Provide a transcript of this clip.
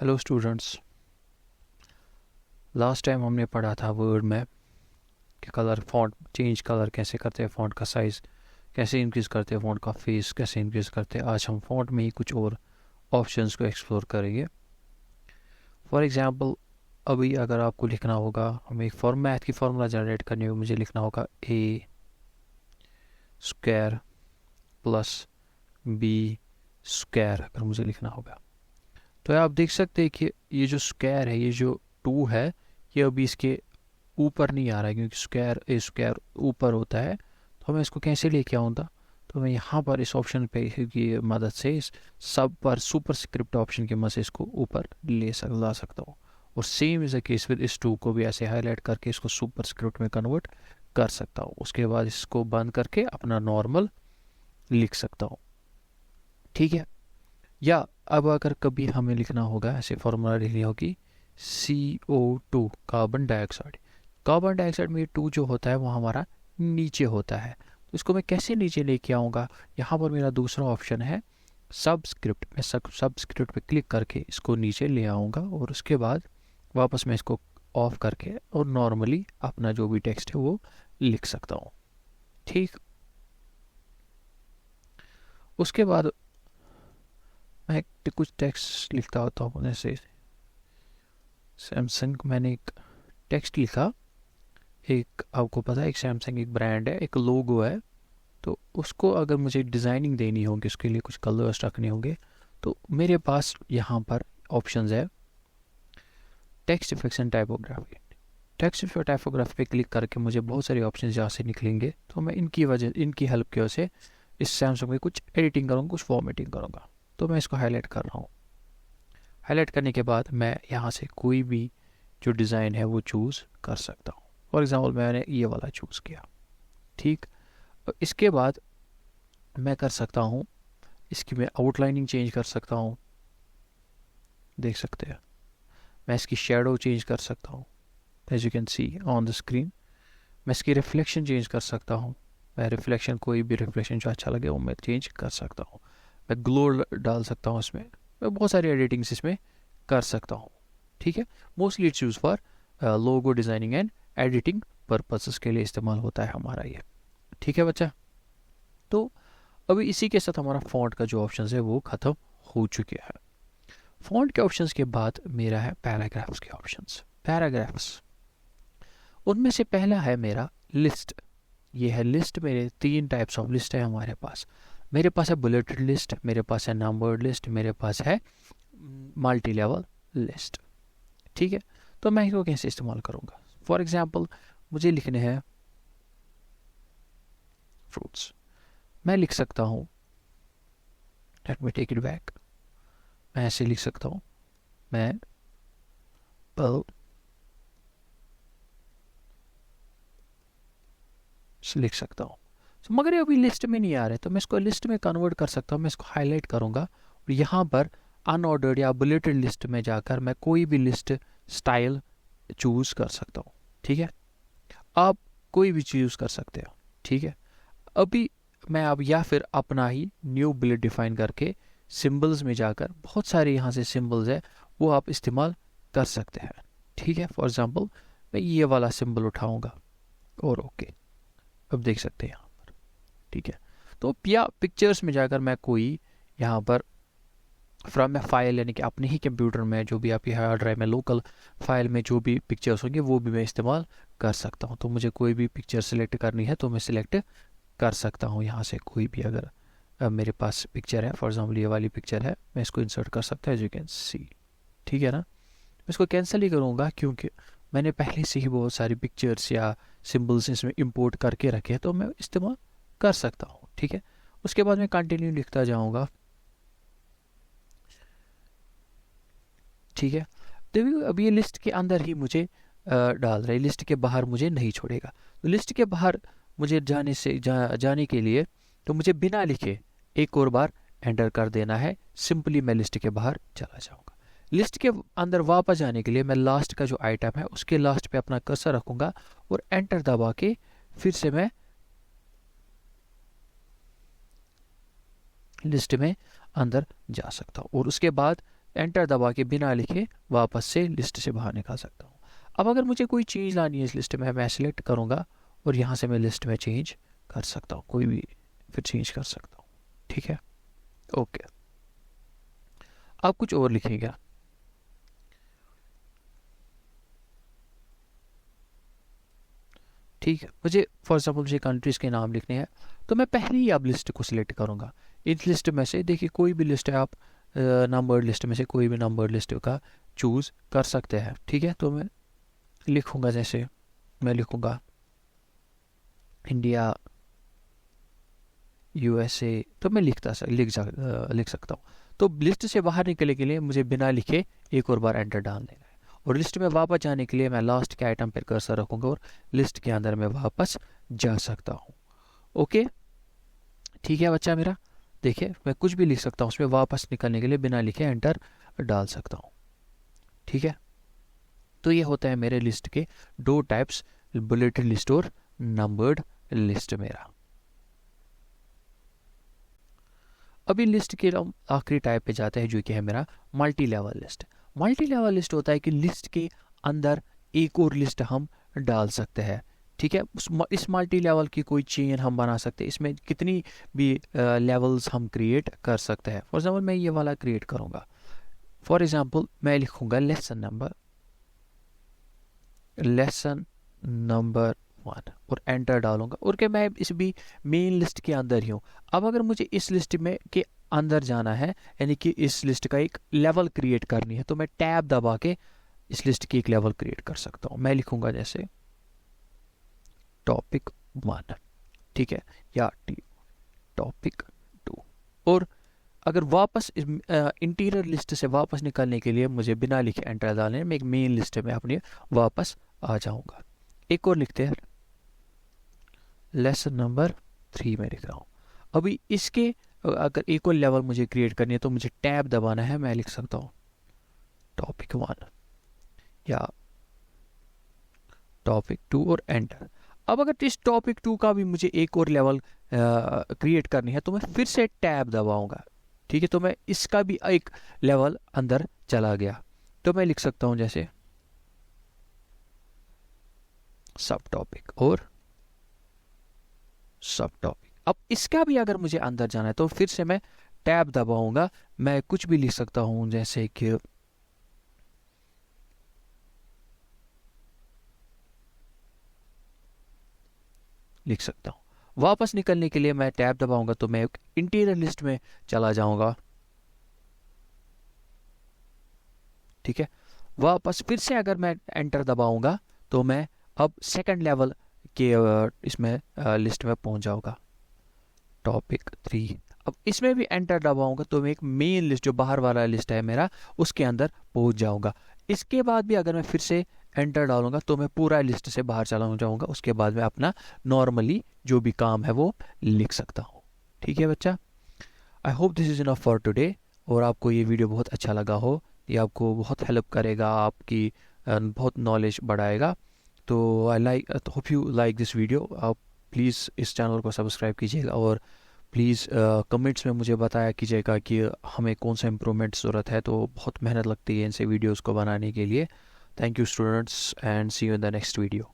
Hello students, last time हमने पढ़ा था वर्ड में कि कलर फॉन्ट चेंज कलर कैसे करते हैं, फॉन्ट का साइज़ कैसे इंक्रीज़ करते हैं, फॉन्ट का फेस कैसे इंक्रीज़ करते हैं। आज हम फॉन्ट में ही कुछ और ऑप्शंस को एक्सप्लोर करेंगे। फॉर एग्जांपल, अभी अगर आपको लिखना होगा, हमें एक मैथ की फार्मूला जनरेट करनी होगी, मुझे लिखना होगा ए स्क्वायर प्लस बी स्क्वायर। अगर मुझे लिखना होगा तो आप देख सकते हैं कि ये जो स्क्वायर है, ये जो 2 है, ये अभी इसके ऊपर नहीं आ रहा है क्योंकि ए स्क्वायर ऊपर होता है। तो मैं इसको कैसे लेके आऊँगा? तो मैं यहाँ पर इस ऑप्शन पे की मदद से इस सब पर सुपर स्क्रिप्ट ऑप्शन की मदद से इसको ऊपर ला सकता हूँ। और same is a case with इस 2 को भी ऐसे हाईलाइट करके इसको सुपर स्क्रिप्ट में कन्वर्ट कर सकता हूँ। उसके बाद इसको बंद करके अपना नॉर्मल लिख सकता हूँ, ठीक है। या अब अगर कभी हमें लिखना होगा, ऐसे फॉर्मूला लिखनी होगी CO2 carbon dioxide. Carbon dioxide में 2 जो होता है वो हमारा नीचे होता है, तो इसको मैं कैसे नीचे लेके आऊँगा? यहाँ पर मेरा दूसरा ऑप्शन है सबस्क्रिप्ट। मैं सबस्क्रिप्ट पे क्लिक करके इसको नीचे ले आऊँगा और उसके बाद वापस मैं इसको ऑफ करके और नॉर्मली अपना जो भी टेक्स्ट है वो लिख सकता हूँ, ठीक। उसके बाद मैं कुछ टेक्स्ट लिखता होता हूँ, जैसे सैमसंग, मैंने एक टेक्स्ट लिखा। एक आपको पता है, एक सैमसंग एक ब्रांड है, एक लोगो है, तो उसको अगर मुझे डिज़ाइनिंग देनी होगी, उसके लिए कुछ कलर्स रखने होंगे, तो मेरे पास यहाँ पर ऑप्शंस है text effects and typography. Text effect typography पे क्लिक करके मुझे बहुत सारे ऑप्शन यहाँ से निकलेंगे, तो मैं इनकी हेल्प की वजह से इस सैमसंग में कुछ एडिटिंग करूँगा, कुछ फॉर्मेटिंग करूँगा। तो मैं इसको हाईलाइट कर रहा हूँ। हाईलाइट करने के बाद मैं यहाँ से कोई भी जो डिज़ाइन है वो चूज़ कर सकता हूँ। फॉर एग्ज़ाम्पल मैंने ये वाला चूज़ किया, ठीक। इसके बाद मैं कर सकता हूँ, इसकी मैं आउटलाइनिंग चेंज कर सकता हूँ, देख सकते हैं। मैं इसकी शेडो चेंज कर सकता हूँ, as you can see on the screen. मैं इसकी रिफ्लेक्शन चेंज कर सकता हूँ। मैं रिफ्लेक्शन, कोई भी रिफ्लेक्शन जो अच्छा लगे वो मैं चेंज कर सकता हूँ। मैं ग्लो डाल सकता हूँ इसमें। मैं बहुत सारी एडिटिंग्स इसमें कर सकता हूँ, ठीक है। Mostly it's use for logo designing and editing purposes के लिए इस्तेमाल होता है हमारा ये, ठीक है बच्चा। तो अभी इसी के साथ हमारा फॉन्ट का जो ऑप्शन है वो ख़त्म हो चुके हैं। फॉन्ट के ऑप्शंस के बाद मेरा है पैराग्राफ्स के ऑप्शंस। पैराग्राफ्स, उनमें से पहला है मेरा लिस्ट। ये है लिस्ट। मेरे 3 टाइप्स ऑफ लिस्ट है हमारे पास। मेरे पास है बुलेटेड लिस्ट, मेरे पास है नंबर्ड लिस्ट, मेरे पास है मल्टी लेवल लिस्ट, ठीक है। तो मैं इसको कैसे इस्तेमाल करूँगा? फॉर एग्जांपल, मुझे लिखने हैं फ्रूट्स। मैं लिख सकता हूँ, let me take it back, मैं ऐसे लिख सकता हूँ, मैं पल लिख सकता हूँ। तो मगर ये अभी लिस्ट में नहीं आ रहा है, तो मैं इसको लिस्ट में कन्वर्ट कर सकता हूँ। मैं इसको हाईलाइट करूँगा और यहाँ पर अनऑर्डर्ड या बुलेटेड लिस्ट में जाकर मैं कोई भी लिस्ट स्टाइल चूज़ कर सकता हूँ, ठीक है। आप कोई भी चूज़ कर सकते हो, ठीक है। अभी मैं अब या फिर अपना ही न्यू बुलेट डिफाइन करके सिंबल्स में जाकर बहुत सारे यहाँ से सिंबल्स है वो आप इस्तेमाल कर सकते हैं, ठीक है। फॉर एग्जांपल, मैं ये वाला सिंबल उठाऊंगा और ओके, अब देख सकते हैं यहाँ पर, ठीक है। तो या पिक्चर्स में जाकर मैं कोई यहाँ पर फ्रॉम ए फाइल, यानी कि अपने ही कंप्यूटर में जो भी आपकी हार्ड ड्राइव में लोकल फाइल में जो भी पिक्चर्स होंगे वो भी मैं इस्तेमाल कर सकता हूँ। तो मुझे कोई भी पिक्चर सेलेक्ट करनी है तो मैं सिलेक्ट कर सकता हूँ यहाँ से कोई भी। अगर मेरे पास पिक्चर है, फॉर एग्जाम्पल ये वाली पिक्चर है, मैं इसको इंसर्ट कर सकता हूँ, एज यू कैन सी, ठीक है ना। मैं इसको कैंसिल ही करूँगा क्योंकि मैंने पहले से ही बहुत सारी पिक्चर्स या सिंबल्स इसमें इंपोर्ट करके रखे हैं, तो मैं इस्तेमाल कर सकता हूँ, ठीक है। उसके बाद मैं कंटिन्यू लिखता जाऊँगा, ठीक है। तो अभी ये लिस्ट के अंदर ही मुझे डाल रहा है, लिस्ट के बाहर मुझे नहीं छोड़ेगा। तो लिस्ट के बाहर मुझे जाने के लिए तो मुझे बिना लिखे एक और बार एंटर कर देना है। सिंपली मैं लिस्ट के बाहर चला जाऊंगा। लिस्ट के अंदर वापस जाने के लिए मैं लास्ट का जो आइटम है उसके लास्ट पे अपना कर्सर रखूंगा और एंटर दबा के फिर से मैं लिस्ट में अंदर जा सकता हूँ। और उसके बाद एंटर दबा के बिना लिखे वापस से लिस्ट से बाहर निकाल सकता हूँ। अब अगर मुझे कोई चीज़ लानी है इस लिस्ट में, मैं सिलेक्ट करूँगा और यहाँ से मैं लिस्ट में चेंज कर सकता हूँ, कोई भी फिर चेंज कर सकता हूँ। ठीक है, ओके। अब कुछ और लिखेंगे। ठीक है, मुझे फॉर एग्जाम्पल मुझे कंट्रीज़ के नाम लिखने हैं, तो मैं पहले ही अब लिस्ट को सिलेक्ट करूँगा। इस लिस्ट में से देखिए कोई भी लिस्ट है, आप नंबर्ड लिस्ट में से कोई भी नंबर्ड लिस्ट का चूज़ कर सकते हैं। ठीक है, तो मैं लिखूँगा, जैसे मैं लिखूँगा इंडिया, यूएसए, तो मैं लिख सकता हूँ। तो लिस्ट से बाहर निकलने के लिए मुझे बिना लिखे एक और बार एंटर डाल देना है, और लिस्ट में वापस जाने के लिए मैं लास्ट के आइटम पर कर्सर रखूँगा और लिस्ट के अंदर मैं वापस जा सकता हूँ। ओके, ठीक है बच्चा मेरा, देखिए मैं कुछ भी लिख सकता हूँ, उसमें वापस निकलने के लिए बिना लिखे एंटर डाल सकता हूँ। ठीक है, तो ये होता है मेरे लिस्ट के दो टाइप्स, बुलेटेड लिस्ट और नंबर्ड लिस्ट मेरा। अभी लिस्ट के आखिरी टाइप पे जाते हैं, जो कि है मेरा multi level list. Multi level list होता है कि लिस्ट के अंदर एक और लिस्ट हम डाल सकते हैं। ठीक है, इस मल्टी लेवल की कोई चेन हम बना सकते हैं, इसमें कितनी भी लेवल्स हम क्रिएट कर सकते हैं। फॉर एग्जाम्पल मैं ये वाला क्रिएट करूँगा। फॉर एग्जाम्पल मैं लिखूँगा लेसन नंबर 1 और एंटर डालूंगा, और क्या मैं इस भी मेन लिस्ट के अंदर ही हूँ। अब अगर मुझे इस लिस्ट में के अंदर जाना है, यानी कि इस लिस्ट का एक लेवल क्रिएट करनी है, तो मैं टैब दबा के इस लिस्ट की एक लेवल क्रिएट कर सकता हूँ। मैं लिखूंगा जैसे टॉपिक 1, ठीक है, या टॉपिक 2। और अगर वापस इंटीरियर लिस्ट से वापस निकलने के लिए मुझे बिना लिखे एंटर डालने में एक मेन लिस्ट में अपने वापस आ जाऊंगा। एक और लिखते हैं, लेसन नंबर 3 में लिख रहा हूँ। अभी इसके अगर एक और लेवल मुझे क्रिएट करनी है तो मुझे टैब दबाना है, मैं लिख सकता हूँ टॉपिक 1 या टॉपिक 2 और एंटर। अब अगर इस टॉपिक 2 का भी मुझे एक और लेवल क्रिएट करनी है तो मैं फिर से टैब दबाऊंगा। ठीक है, तो मैं इसका भी एक लेवल अंदर चला गया, तो मैं लिख सकता हूं जैसे सब टॉपिक और सब टॉपिक। अब इसका भी अगर मुझे अंदर जाना है तो फिर से मैं टैब दबाऊंगा, मैं कुछ भी लिख सकता हूं जैसे कि लिख सकता हूं। वापस निकलने के लिए मैं टैब दबाऊंगा तो मैं इंटीरियर लिस्ट में चला जाऊंगा। ठीक है, वापस फिर से अगर मैं एंटर दबाऊंगा तो मैं अब सेकंड लेवल के इसमें लिस्ट में पहुंच जाऊंगा, टॉपिक 3। अब इसमें भी एंटर दबाऊंगा तो मैं एक मेन लिस्ट जो बाहर वाला लिस्ट है मेरा उसके अंदर पहुंच जाऊंगा। इसके बाद भी अगर मैं फिर से एंटर डालूंगा तो मैं पूरा लिस्ट से बाहर चला जाऊंगा। उसके बाद मैं अपना नॉर्मली जो भी काम है वो लिख सकता हूँ। ठीक है बच्चा, I hope this is enough for today. और आपको ये वीडियो बहुत अच्छा लगा हो, ये आपको बहुत हेल्प करेगा, आपकी बहुत नॉलेज बढ़ाएगा। तो I hope you like this video. आप प्लीज़ इस चैनल को सब्सक्राइब कीजिएगा और प्लीज़ कमेंट्स में मुझे बताया कीजिएगा कि हमें कौन सा इम्प्रूवमेंट ज़रूरत है। तो बहुत मेहनत लगती है इनसे वीडियोस को बनाने के लिए। Thank you students and see you in the next video.